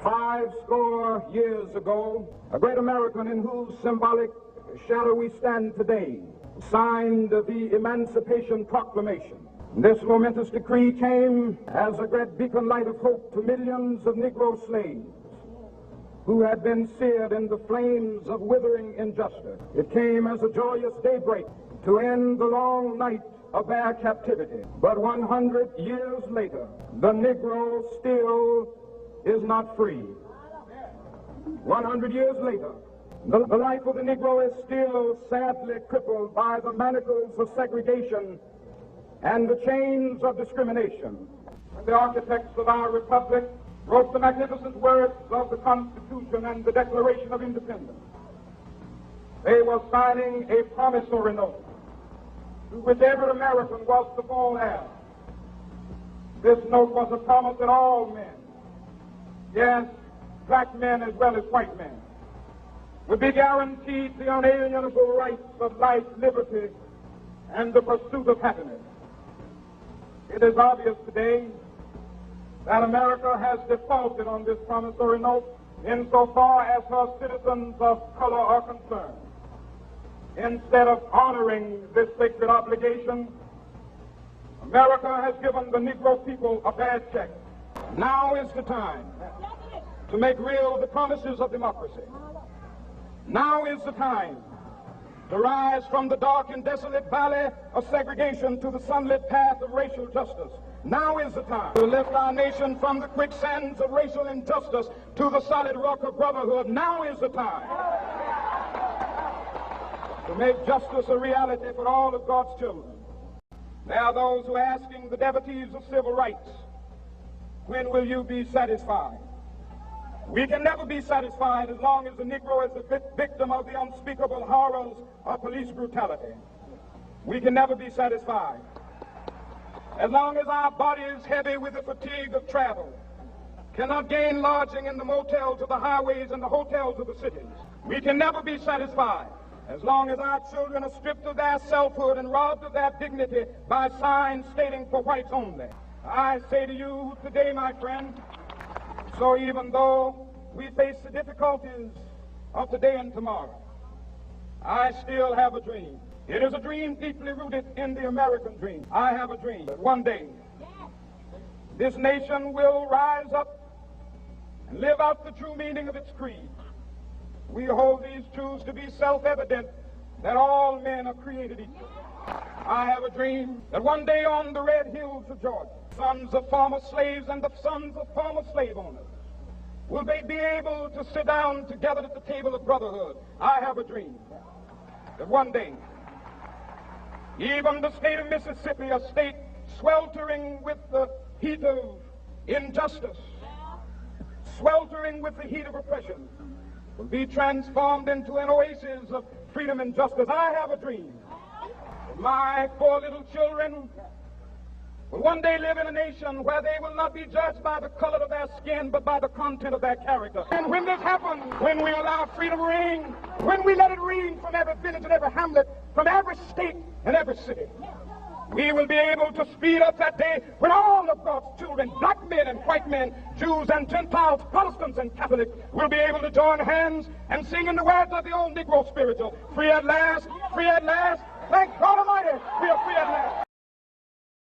50 years ago, a great American in whose symbolic shadow we stand today signed the Emancipation Proclamation. This momentous decree came as a great beacon light of hope to millions of Negro slaves who had been seared in the flames of withering injustice. It came as a joyous daybreak to end the long night of their captivity. But 100 years later, the Negro still is not free. 100 years later, the life of the Negro is still sadly crippled by the manacles of segregation and the chains of discrimination. The architects of our republic wrote the magnificent words of the Constitution and the Declaration of Independence. They were signing a promissory note to which every American was to fall heir. This note was a promise that all men, yes, black men as well as white men, would be guaranteed the unalienable rights of life, liberty, and the pursuit of happiness. It is obvious today that America has defaulted on this promissory note insofar as her citizens of color are concerned. Instead of honoring this sacred obligation, America has given the Negro people a bad check. Now is the time to make real the promises of democracy. Now is the time to rise from the dark and desolate valley of segregation to the sunlit path of racial justice. Now is the time to lift our nation from the quicksands of racial injustice to the solid rock of brotherhood. Now is the time to make justice a reality for all of God's children. There are those who are asking the devotees of civil rights, when will you be satisfied? We can never be satisfied as long as the Negro is the victim of the unspeakable horrors of police brutality. We can never be satisfied as long as our bodies, heavy with the fatigue of travel, cannot gain lodging in the motels of the highways and the hotels of the cities. We can never be satisfied as long as our children are stripped of their selfhood and robbed of their dignity by signs stating for whites only. I say to you today, my friend, so even though we face the difficulties of today and tomorrow, I still have a dream. It is a dream deeply rooted in the American dream. I have a dream that one day this nation will rise up and live out the true meaning of its creed. We hold these truths to be self-evident, that all men are created equal. I have a dream that one day on the red hills of Georgia, sons of former slaves and the sons of former slave owners will they be able to sit down together at the table of brotherhood. I have a dream that one day even the state of Mississippi, a state sweltering with the heat of injustice, sweltering with the heat of oppression, will be transformed into an oasis of freedom and justice. I have a dream that my 4 little children will one day live in a nation where they will not be judged by the color of their skin, but by the content of their character. And when this happens, when we allow freedom to ring, when we let it ring from every village and every hamlet, from every state and every city, we will be able to speed up that day when all of God's children, black men and white men, Jews and Gentiles, Protestants and Catholics, will be able to join hands and sing in the words of the old Negro spiritual, free at last, thank God Almighty, we are free at last.